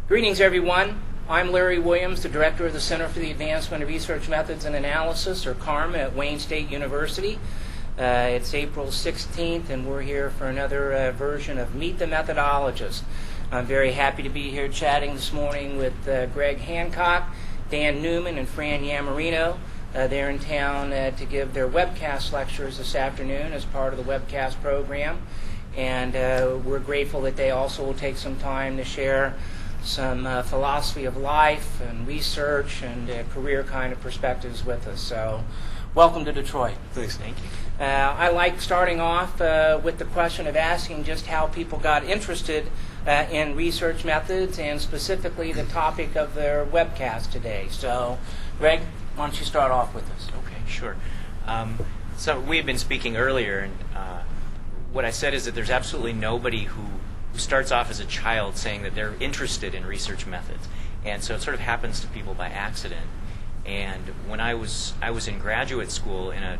Greetings, everyone. I'm Larry Williams, the Director of the Center for the Advancement of Research Methods and Analysis, or CARMA, at Wayne State University. It's April 16th, and we're here for another version of Meet the Methodologist. I'm very happy to be here chatting this morning with Greg Hancock, Dan Newman, and Fran Yammarino. They're in town to give their webcast lectures this afternoon as part of the webcast program. And we're grateful that they also will take some time to share some philosophy of life and research and career kind of perspectives with us. So welcome to Detroit. Thanks. Thank you. I like starting off with the question of asking just how people got interested in research methods and specifically the topic of their webcast today. So, Greg, why don't you start off with us? Okay, sure. So we had been speaking earlier, and what I said is that there's absolutely nobody who starts off as a child saying that they're interested in research methods. And so it sort of happens to people by accident. And when I was in graduate school in an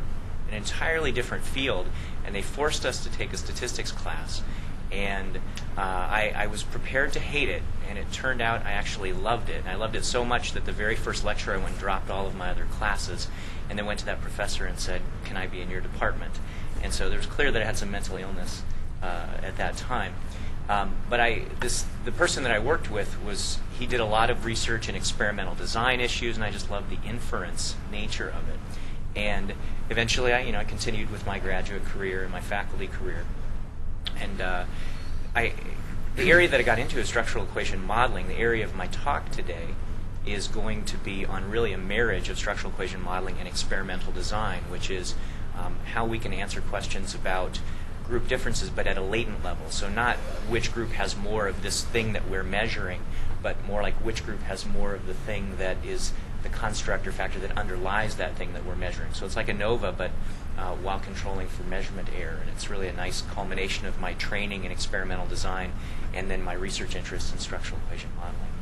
entirely different field, and they forced us to take a statistics class. And I was prepared to hate it, and it turned out I actually loved it. And I loved it so much that the very first lecture I went and dropped all of my other classes, and then went to that professor and said, "Can I be in your department?" And so it was clear that I had some mental illness at that time. But the person that I worked with he did a lot of research in experimental design issues, and I just loved the inference nature of it. And eventually, I continued with my graduate career and my faculty career. And the area that I got into is structural equation modeling. The area of my talk today is going to be on really a marriage of structural equation modeling and experimental design, which is how we can answer questions about group differences, but at a latent level. So not which group has more of this thing that we're measuring, but more like which group has more of the thing that is the construct or factor that underlies that thing that we're measuring. So it's like ANOVA, but while controlling for measurement error. And it's really a nice culmination of my training in experimental design and then my research interest in structural equation modeling.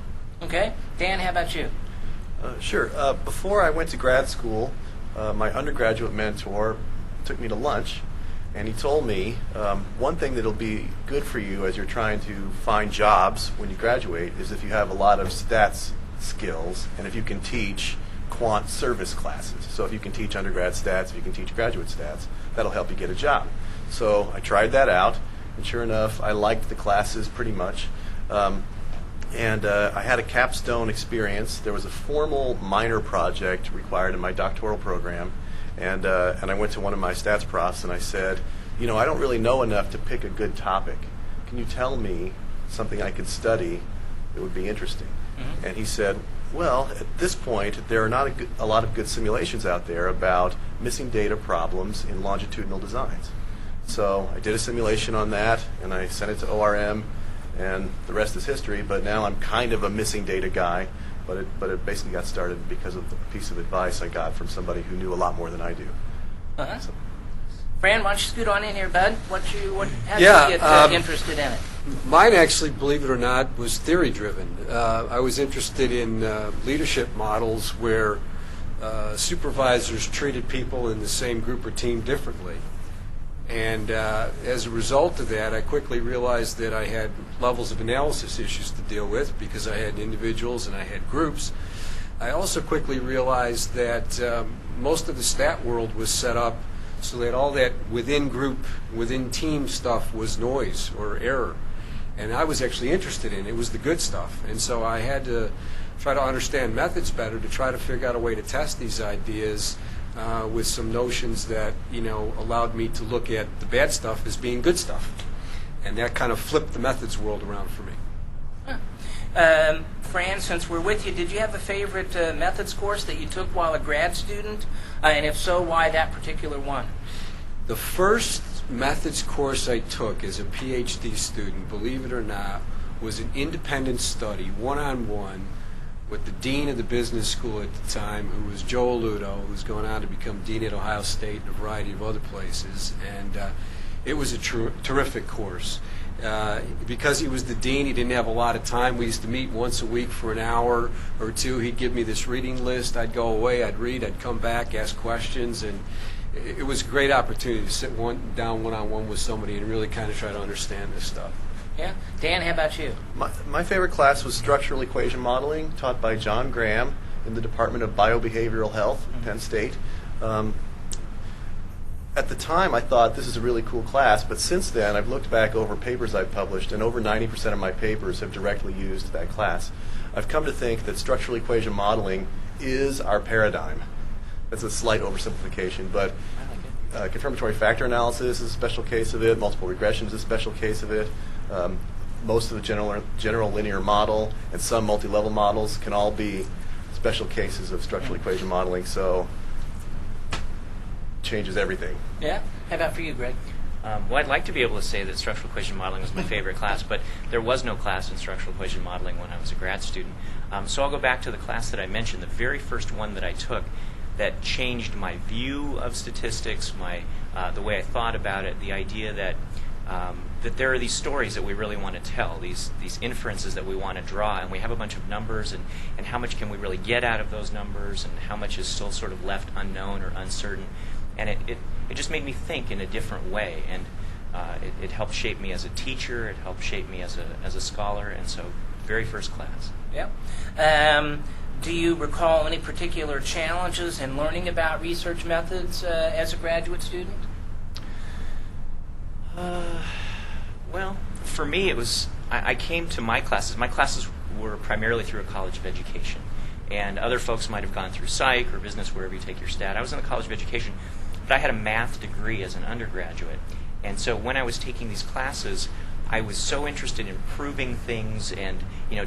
Okay. Dan, how about you? Sure. Before I went to grad school, my undergraduate mentor took me to lunch, and he told me one thing that'll be good for you as you're trying to find jobs when you graduate is if you have a lot of stats skills and if you can teach quant service classes. So if you can teach undergrad stats, if you can teach graduate stats, that'll help you get a job. So I tried that out, and sure enough, I liked the classes pretty much. And I had a capstone experience. There was a formal minor project required in my doctoral program, and I went to one of my stats profs and I said, I don't really know enough to pick a good topic. Can you tell me something I could study that would be interesting? Mm-hmm. And he said, well, at this point, there are not a lot of good simulations out there about missing data problems in longitudinal designs. So I did a simulation on that, and I sent it to ORM, and the rest is history. But now I'm kind of a missing data guy, but it basically got started because of the piece of advice I got from somebody who knew a lot more than I do. Uh-huh. So. Fran, why don't you scoot on in here, bud? How did you get interested in it? Mine actually, believe it or not, was theory-driven. I was interested in leadership models where supervisors treated people in the same group or team differently. And as a result of that, I quickly realized that I had levels of analysis issues to deal with because I had individuals and I had groups. I also quickly realized that most of the stat world was set up so that all that within-group, within-team stuff was noise or error. And I was actually interested in it. It was the good stuff. And so I had to try to understand methods better to try to figure out a way to test these ideas with some notions that, allowed me to look at the bad stuff as being good stuff. And that kind of flipped the methods world around for me. Huh. Fran, since we're with you, did you have a favorite methods course that you took while a grad student? And if so, why that particular one? The first methods course I took as a PhD student, believe it or not, was an independent study, one-on-one, with the dean of the business school at the time, who was Joe Ludo, who was going on to become dean at Ohio State and a variety of other places. And it was a terrific course. Because he was the dean, he didn't have a lot of time. We used to meet once a week for an hour or two. He'd give me this reading list. I'd go away, I'd read, I'd come back, ask questions, and it was a great opportunity to sit down one-on-one with somebody and really kind of try to understand this stuff. Yeah. Dan, how about you? My favorite class was structural equation modeling, taught by John Graham in the Department of Biobehavioral Health, Penn State. At the time, I thought this is a really cool class, but since then, I've looked back over papers I've published, and over 90% of my papers have directly used that class. I've come to think that structural equation modeling is our paradigm. That's a slight oversimplification, but confirmatory factor analysis is a special case of it. Multiple regression is a special case of it. Most of the general linear model and some multi-level models can all be special cases of structural equation modeling, so changes everything. Yeah. How about for you, Greg? Well, I'd like to be able to say that structural equation modeling was my favorite class, but there was no class in structural equation modeling when I was a grad student. So I'll go back to the class that I mentioned, the very first one that I took that changed my view of statistics, the way I thought about it, the idea that that there are these stories that we really want to tell, these inferences that we want to draw, and we have a bunch of numbers, and how much can we really get out of those numbers, and how much is still sort of left unknown or uncertain. And it just made me think in a different way, and it helped shape me as a teacher, it helped shape me as a scholar, and so very first class. Yeah. Do you recall any particular challenges in learning about research methods as a graduate student? Well, for me, it was, I came to my classes. My classes were primarily through a college of education, and other folks might have gone through psych or business, wherever you take your stat. I was in the college of education, but I had a math degree as an undergraduate, and so when I was taking these classes, I was so interested in proving things and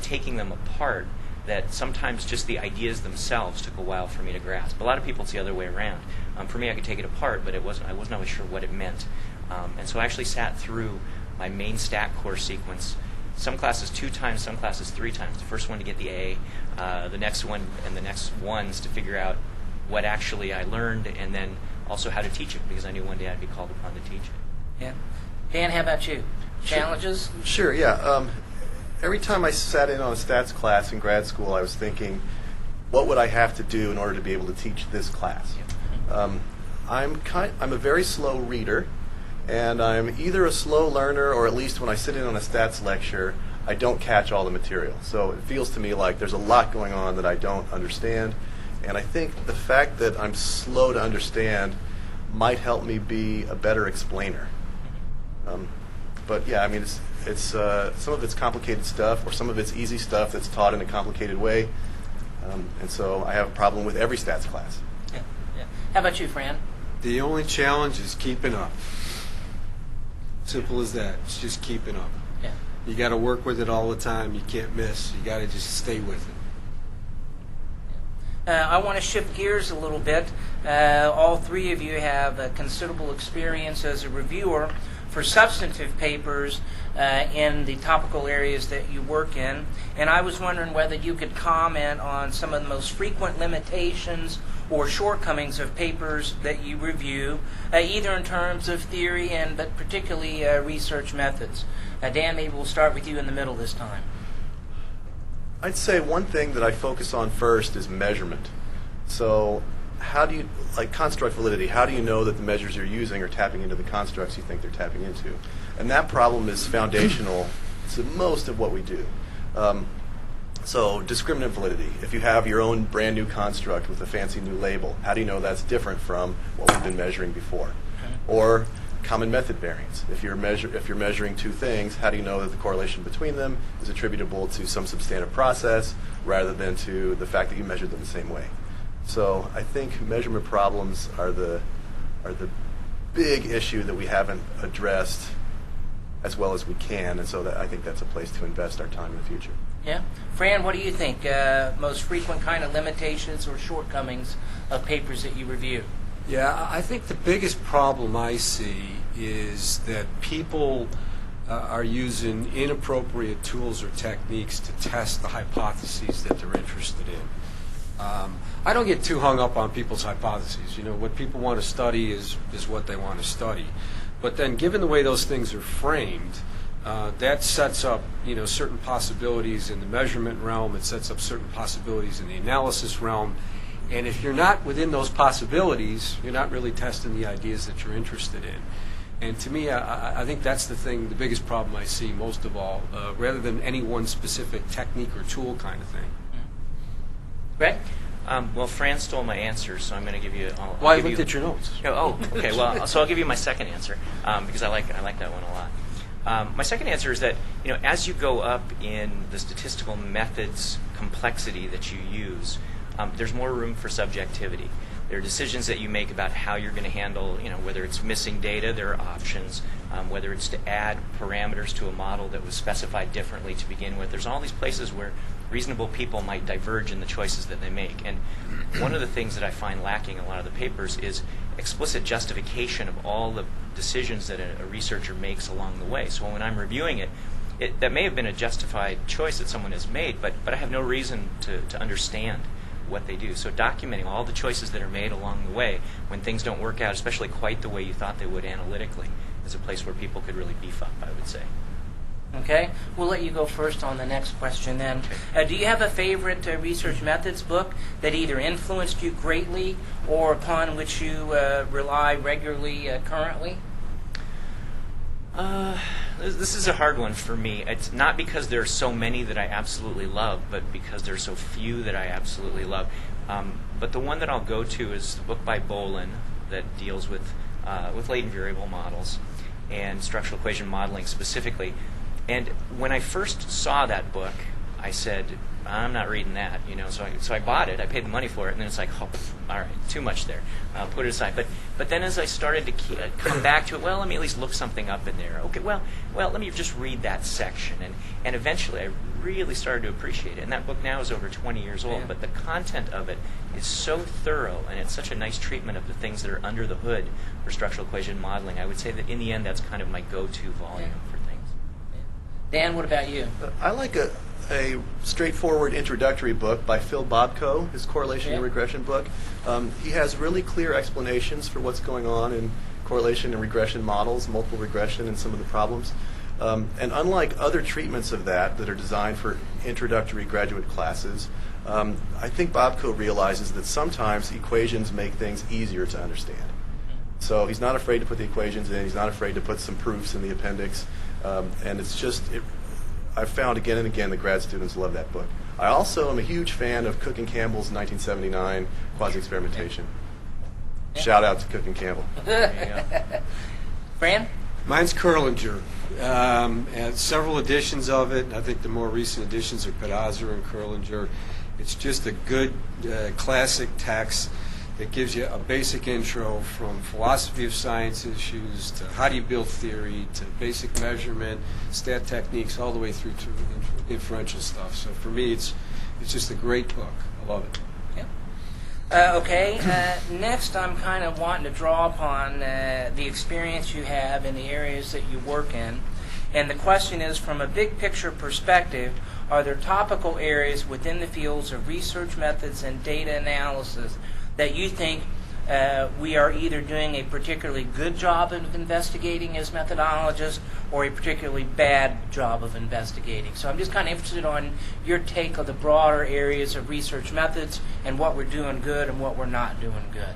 taking them apart that sometimes just the ideas themselves took a while for me to grasp. A lot of people, it's the other way around. For me, I could take it apart, but I wasn't always sure what it meant. And so I actually sat through my main stat course sequence, some classes 2 times, some classes 3 times. The first one to get the A, the next one and the next ones to figure out what actually I learned, and then also how to teach it, because I knew one day I'd be called upon to teach it. Yeah. Dan, how about you? Challenges? Sure, yeah. Every time I sat in on a stats class in grad school, I was thinking, what would I have to do in order to be able to teach this class? I'm a very slow reader, and I'm either a slow learner, or at least when I sit in on a stats lecture, I don't catch all the material. So it feels to me like there's a lot going on that I don't understand, and I think the fact that I'm slow to understand might help me be a better explainer. But yeah, I mean, it's some of it's complicated stuff, or some of it's easy stuff that's taught in a complicated way, and so I have a problem with every stats class. Yeah. How about you, Fran? The only challenge is keeping up. Simple as that. It's just keeping up. Yeah. You got to work with it all the time. You can't miss. You got to just stay with it. I want to shift gears a little bit. All three of you have considerable experience as a reviewer for substantive papers in the topical areas that you work in, and I was wondering whether you could comment on some of the most frequent limitations or shortcomings of papers that you review, either in terms of theory but particularly research methods. Dan, maybe we'll start with you in the middle this time. I'd say one thing that I focus on first is measurement. So how do you, like construct validity, how do you know that the measures you're using are tapping into the constructs you think they're tapping into? And that problem is foundational to most of what we do. So discriminant validity, if you have your own brand new construct with a fancy new label, how do you know that's different from what we've been measuring before? Or common method variance. If you're measuring 2 things, how do you know that the correlation between them is attributable to some substantive process rather than to the fact that you measured them the same way? So I think measurement problems are the big issue that we haven't addressed as well as we can, and so I think that's a place to invest our time in the future. Yeah. Fran, what do you think? Most frequent kind of limitations or shortcomings of papers that you review? Yeah, I think the biggest problem I see is that people are using inappropriate tools or techniques to test the hypotheses that they're interested in. I don't get too hung up on people's hypotheses. You know, what people want to study is what they want to study. But then given the way those things are framed, that sets up, certain possibilities in the measurement realm. It sets up certain possibilities in the analysis realm. And if you're not within those possibilities, you're not really testing the ideas that you're interested in. And to me, I think that's the thing, the biggest problem I see most of all, rather than any one specific technique or tool kind of thing. Greg? Well, Fran stole my answer, so I'm going to give you. Well, I looked at your notes. Oh, okay. Well, so I'll give you my second answer because I like that one a lot. My second answer is that as you go up in the statistical methods complexity that you use, there's more room for subjectivity. There are decisions that you make about how you're going to handle, whether it's missing data, there are options. Whether it's to add parameters to a model that was specified differently to begin with. There's all these places where reasonable people might diverge in the choices that they make. And one of the things that I find lacking in a lot of the papers is explicit justification of all the decisions that a researcher makes along the way. So when I'm reviewing it, that may have been a justified choice that someone has made, but I have no reason to understand what they do. So documenting all the choices that are made along the way when things don't work out, especially quite the way you thought they would analytically, is a place where people could really beef up, I would say. Okay, we'll let you go first on the next question then. Do you have a favorite research methods book that either influenced you greatly or upon which you rely regularly currently? This is a hard one for me. It's not because there are so many that I absolutely love, but because there are so few that I absolutely love. But the one that I'll go to is the book by Bolin that deals with latent variable models and structural equation modeling specifically. And when I first saw that book, I said, I'm not reading that, So I bought it. I paid the money for it, and then it's like, oh, all right, too much there. Put it aside. But then as I started to come back to it, well, let me at least look something up in there. Okay, well, let me just read that section. And eventually, I really started to appreciate it. And that book now is over 20 years old. Yeah. But the content of it is so thorough, and it's such a nice treatment of the things that are under the hood for structural equation modeling. I would say that in the end, that's kind of my go-to volume for things. Dan, what about you? I like a straightforward introductory book by Phil Bobko, his correlation and regression book. He has really clear explanations for what's going on in correlation and regression models, multiple regression, and some of the problems. And unlike other treatments of that are designed for introductory graduate classes, I think Bobko realizes that sometimes equations make things easier to understand. So he's not afraid to put the equations in. He's not afraid to put some proofs in the appendix. And it's just, I've found again and again that grad students love that book. I also am a huge fan of Cook and Campbell's 1979 Quasi-Experimentation. Shout out to Cook and Campbell. Fran? Mine's Kurlinger. And several editions of it. I think the more recent editions are Pedazur and Kurlinger. It's just a good classic text that gives you a basic intro from philosophy of science issues to how do you build theory to basic measurement, stat techniques, all the way through to inferential stuff. So for me, it's just a great book. I love it. Next, I'm kind of wanting to draw upon the experience you have in the areas that you work in. And the question is, from a big picture perspective, are there topical areas within the fields of research methods and data analysis that you think we are either doing a particularly good job of investigating as methodologists or a particularly bad job of investigating? So I'm just kind of interested on your take of the broader areas of research methods and what we're doing good and what we're not doing good.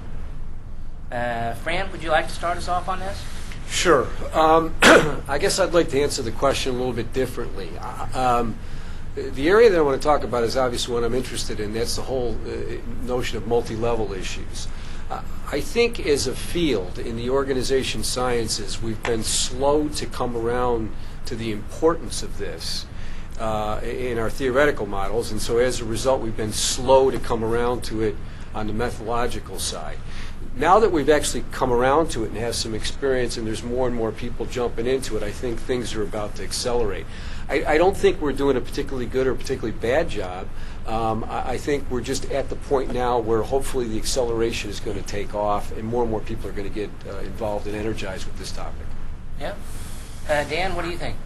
Fran, would you like to start us off on this? Sure. I guess I'd like to answer the question a little bit differently. The area that I want to talk about is obviously what I'm interested in. That's the whole notion of multi-level issues. I think as a field in the organization sciences, we've been slow to come around to the importance of this in our theoretical models, and so as a result, we've been slow to come around to it on the methodological side. Now that we've actually come around to it and have some experience and there's more and more people jumping into it, I think things are about to accelerate. I don't think we're doing a particularly good or particularly bad job. I think we're just at the point now where hopefully the acceleration is going to take off and more people are going to get involved and energized with this topic. Yeah. Dan, what do you think?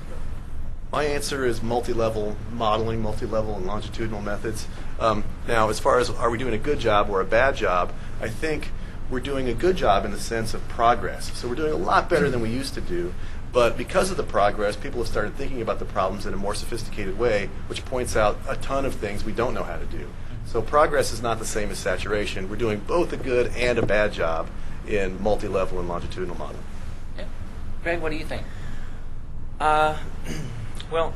My answer is multi-level modeling, multi-level and longitudinal methods. Now, as far as are we doing a good job or a bad job, I think we're doing a good job in the sense of progress. So we're doing a lot better than we used to do. But because of the progress, people have started thinking about the problems in a more sophisticated way, which points out a ton of things we don't know how to do. So progress is not the same as saturation. We're doing both a good and a bad job in multi-level and longitudinal modeling. Yeah. Greg, what do you think? Well,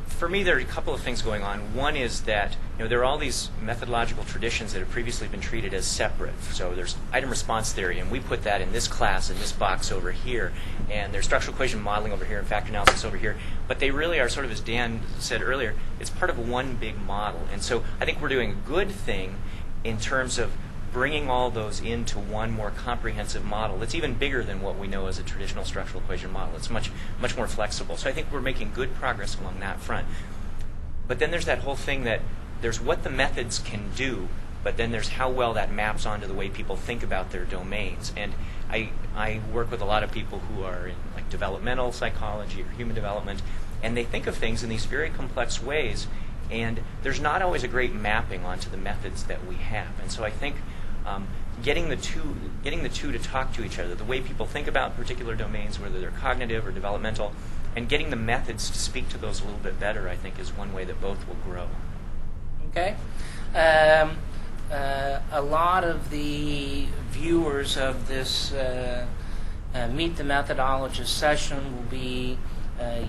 for me, there are a couple of things going on. One is that there are all these methodological traditions that have previously been treated as separate. So there's item response theory, and we put that in this class, in this box over here, and there's structural equation modeling over here and factor analysis over here. But they really are sort of, as Dan said earlier, it's part of one big model. And so I think we're doing a good thing in terms of bringing all those into one more comprehensive model that's even bigger than what we know as a traditional structural equation model. It's much more flexible. So I think we're making good progress along that front. But then there's that whole thing that there's what the methods can do, but then there's how well that maps onto the way people think about their domains. And I work with a lot of people who are in like developmental psychology or human development, and they think of things in these very complex ways, and there's not always a great mapping onto the methods that we have. And so I think getting the two to talk to each other, the way people think about particular domains, whether they're cognitive or developmental, and getting the methods to speak to those a little bit better, I think, is one way that both will grow. Okay. A lot of the viewers of this Meet the Methodologist session will be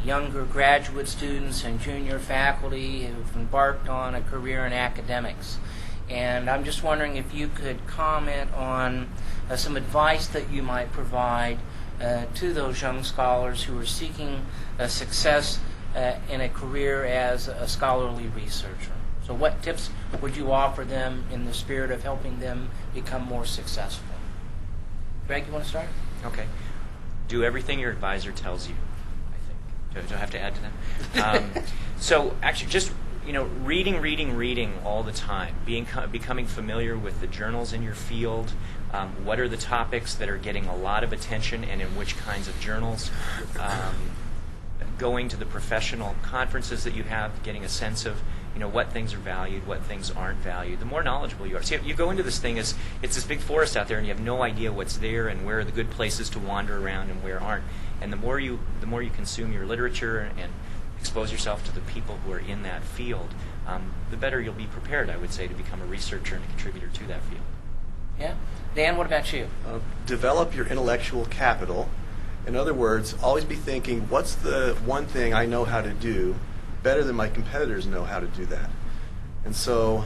younger graduate students and junior faculty who've embarked on a career in academics. And I'm just wondering if you could comment on some advice that you might provide to those young scholars who are seeking success in a career as a scholarly researcher. So what tips would you offer them in the spirit of helping them become more successful? Greg, you want to start? Okay. Do everything your advisor tells you, I think. Do I have to add to that? So actually just reading all the time, becoming familiar with the journals in your field, what are the topics that are getting a lot of attention and in which kinds of journals, going to the professional conferences that you have, getting a sense of what things are valued, what things aren't valued. The more knowledgeable you are. See, you go into this thing as it's this big forest out there, and you have no idea what's there and where are the good places to wander around and where aren't. And the more you consume your literature and expose yourself to the people who are in that field, the better you'll be prepared, I would say, to become a researcher and a contributor to that field. Yeah. Dan, what about you? Develop your intellectual capital. In other words, always be thinking, what's the one thing I know how to do better than my competitors know how to do that? And so,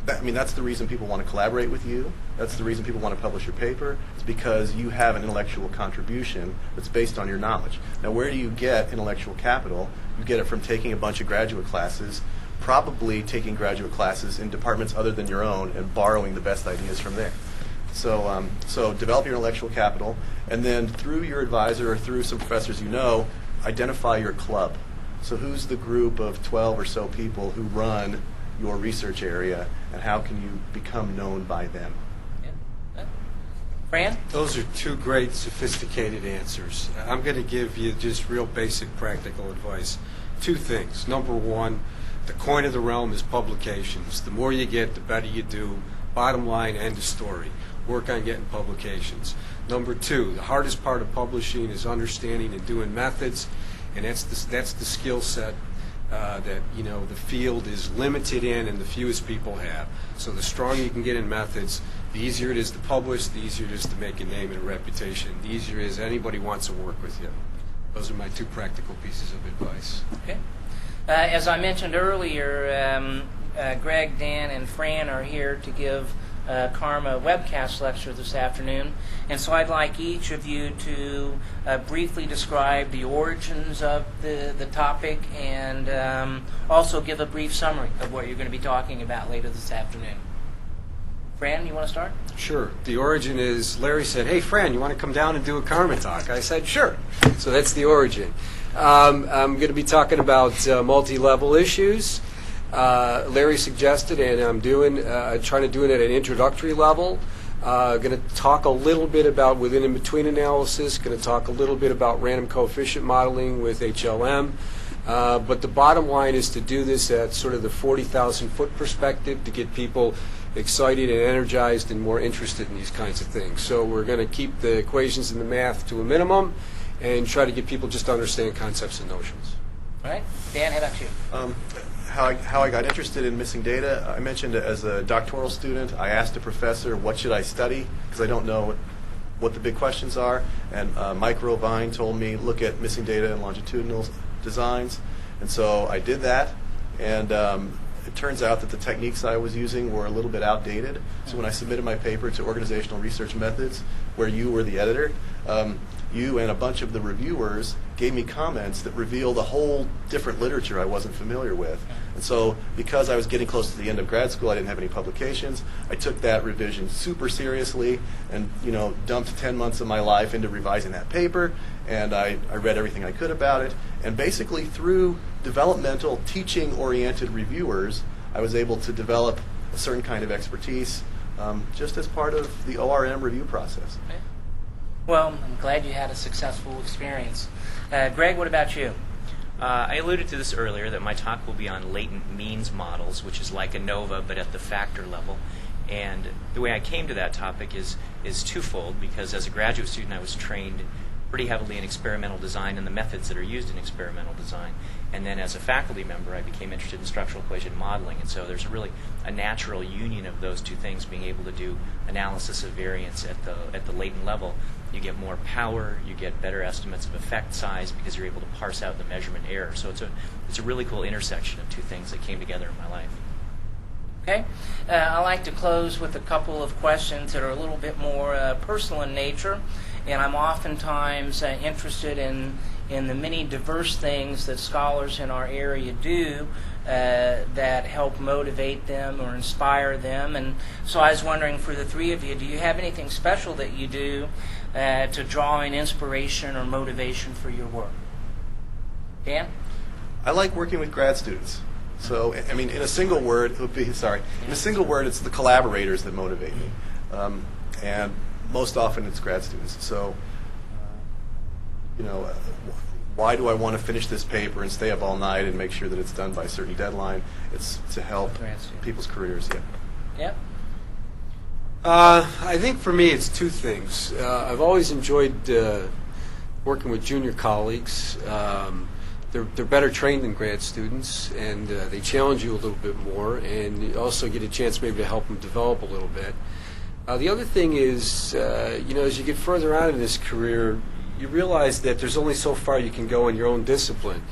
that's the reason people want to collaborate with you. That's the reason people want to publish your paper. It's because you have an intellectual contribution that's based on your knowledge. Now, where do you get intellectual capital? You get it from taking a bunch of graduate classes, probably taking graduate classes in departments other than your own and borrowing the best ideas from there. So develop your intellectual capital, and then through your advisor or through some professors identify your club. So who's the group of 12 or so people who run your research area, and how can you become known by them? Yeah. Fran? Those are two great, sophisticated answers. I'm going to give you just real basic practical advice. Two things. Number one, the coin of the realm is publications. The more you get, the better you do. Bottom line, end of story. Work on getting publications. Number two, the hardest part of publishing is understanding and doing methods, and that's the skill set that the field is limited in and the fewest people have. So the stronger you can get in methods, the easier it is to publish, the easier it is to make a name and a reputation, the easier it is anybody wants to work with you. Those are my two practical pieces of advice. Okay. As I mentioned earlier, Greg, Dan, and Fran are here to give CARMA webcast lecture this afternoon, and so I'd like each of you to briefly describe the origins of the topic and also give a brief summary of what you're going to be talking about later this afternoon. Fran, you want to start? Sure. The origin is Larry said, "Hey, Fran, you want to come down and do a CARMA talk?" I said, "Sure." So that's the origin. I'm going to be talking about multi-level issues. Larry suggested, and I'm trying to do it at an introductory level. Going to talk a little bit about within and between analysis. Going to talk a little bit about random coefficient modeling with HLM. But the bottom line is to do this at sort of the 40,000-foot perspective to get people excited and energized and more interested in these kinds of things. So we're going to keep the equations and the math to a minimum and try to get people just to understand concepts and notions. All right. Dan, how about you? How I got interested in missing data, I mentioned as a doctoral student, I asked a professor, what should I study? Because I don't know what the big questions are. And Mike Rovine told me, look at missing data and longitudinal designs. And so I did that. And it turns out that the techniques I was using were a little bit outdated. So when I submitted my paper to Organizational Research Methods, where you were the editor, you and a bunch of the reviewers gave me comments that revealed a whole different literature I wasn't familiar with. And so because I was getting close to the end of grad school, I didn't have any publications. I took that revision super seriously and dumped 10 months of my life into revising that paper, and I read everything I could about it. And basically through developmental, teaching-oriented reviewers, I was able to develop a certain kind of expertise just as part of the ORM review process. Okay. Well, I'm glad you had a successful experience. Greg, what about you? I alluded to this earlier, that my talk will be on latent means models, which is like ANOVA, but at the factor level. And the way I came to that topic is twofold, because as a graduate student I was trained pretty heavily in experimental design and the methods that are used in experimental design. And then as a faculty member, I became interested in structural equation modeling. And so there's really a natural union of those two things, being able to do analysis of variance at the latent level. You get more power, you get better estimates of effect size because you're able to parse out the measurement error. So it's a really cool intersection of two things that came together in my life. Okay. I'd like to close with a couple of questions that are a little bit more personal in nature. And I'm oftentimes interested in the many diverse things that scholars in our area do that help motivate them or inspire them. And so I was wondering, for the three of you, do you have anything special that you do to draw in inspiration or motivation for your work? Dan? I like working with grad students. So, I mean, in a single word, it's the collaborators that motivate me. And most often it's grad students. So, why do I want to finish this paper and stay up all night and make sure that it's done by a certain deadline? It's to help people's careers. Yeah. I think for me it's two things. I've always enjoyed working with junior colleagues. They're better trained than grad students, and they challenge you a little bit more, and you also get a chance maybe to help them develop a little bit. The other thing is, as you get further on in this career, you realize that there's only so far you can go in your own discipline.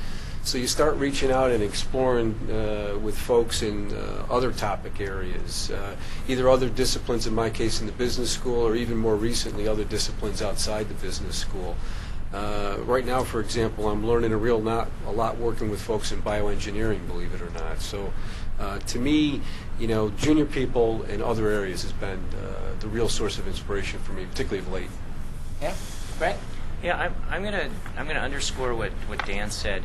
So you start reaching out and exploring with folks in other topic areas, either other disciplines, in my case in the business school, or even more recently other disciplines outside the business school. Right now, for example, I'm learning a lot working with folks in bioengineering, believe it or not. So to me, junior people in other areas has been the real source of inspiration for me, particularly of late. Yeah, Greg? Yeah, I'm gonna underscore what Dan said.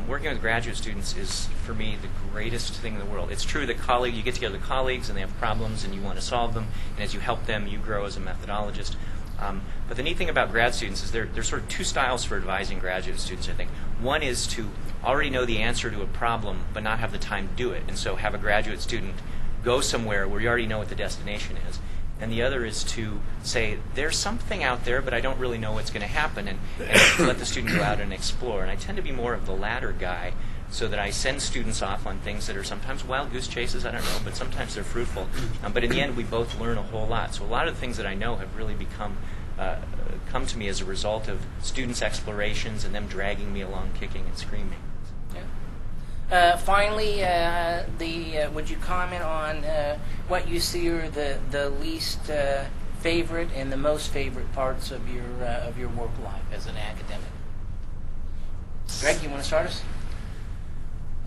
Working with graduate students is, for me, the greatest thing in the world. It's true that you get together with colleagues and they have problems and you want to solve them, and as you help them, you grow as a methodologist. But the neat thing about grad students is there's sort of two styles for advising graduate students, I think. One is to already know the answer to a problem but not have the time to do it, and so have a graduate student go somewhere where you already know what the destination is. And the other is to say, there's something out there, but I don't really know what's going to happen, and let the student go out and explore. And I tend to be more of the latter guy, so that I send students off on things that are sometimes wild goose chases, I don't know, but sometimes they're fruitful. But in the end, we both learn a whole lot. So a lot of the things that I know have really come to me as a result of students' explorations and them dragging me along kicking and screaming. Finally, would you comment on what you see are the least favorite and the most favorite parts of your work life as an academic? Greg, you want to start us?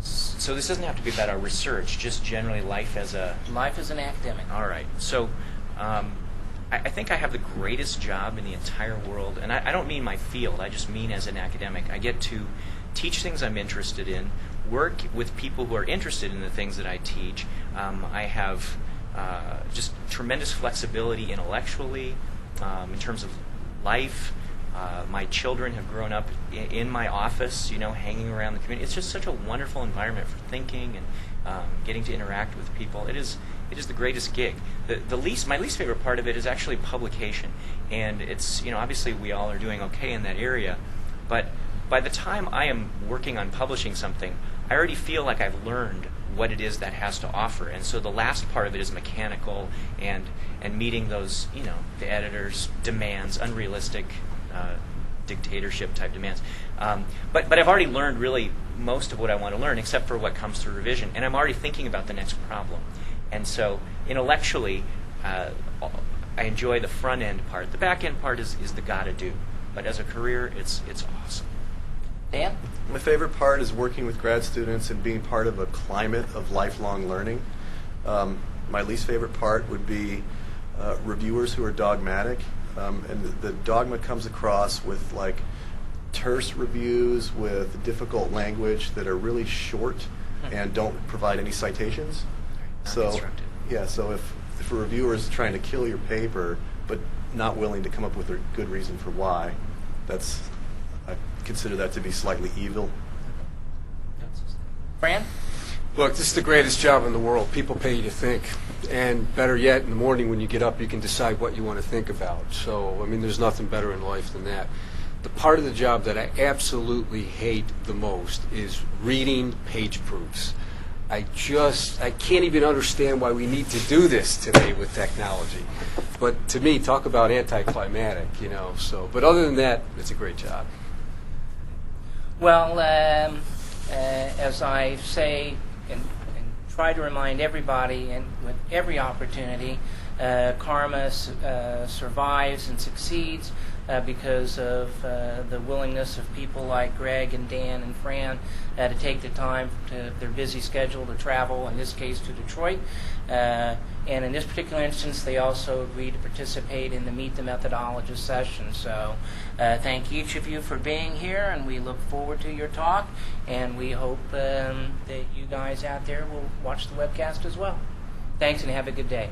So this doesn't have to be about our research, just generally life as an academic. All right. So I think I have the greatest job in the entire world, and I don't mean my field. I just mean as an academic. I get to teach things I'm interested in, work with people who are interested in the things that I teach. I have just tremendous flexibility intellectually, in terms of life. My children have grown up in my office, hanging around the community. It's just such a wonderful environment for thinking and getting to interact with people. It is the greatest gig. My least favorite part of it is actually publication, and it's obviously we all are doing okay in that area, but by the time I am working on publishing something, I already feel like I've learned what it is that has to offer, and so the last part of it is mechanical and meeting those, the editor's demands, unrealistic dictatorship type demands. But I've already learned really most of what I want to learn, except for what comes through revision, and I'm already thinking about the next problem. And so intellectually, I enjoy the front end part. The back end part is the gotta do. But as a career, it's awesome. Dan? My favorite part is working with grad students and being part of a climate of lifelong learning. My least favorite part would be reviewers who are dogmatic, and the dogma comes across with like terse reviews with difficult language that are really short and don't provide any citations. So if a reviewer is trying to kill your paper but not willing to come up with a good reason for why, I consider that to be slightly evil. Fran? Look, this is the greatest job in the world. People pay you to think. And better yet, in the morning when you get up, you can decide what you want to think about. So, I mean, there's nothing better in life than that. The part of the job that I absolutely hate the most is reading page proofs. I can't even understand why we need to do this today with technology. But to me, talk about anticlimactic, So, but other than that, it's a great job. Well, as I say and try to remind everybody, and with every opportunity, CARMA survives and succeeds because of the willingness of people like Greg and Dan and Fran to take the time to their busy schedule to travel, in this case to Detroit. And in this particular instance, they also agreed to participate in the Meet the Methodologist session. So thank each of you for being here, and we look forward to your talk, and we hope that you guys out there will watch the webcast as well. Thanks, and have a good day.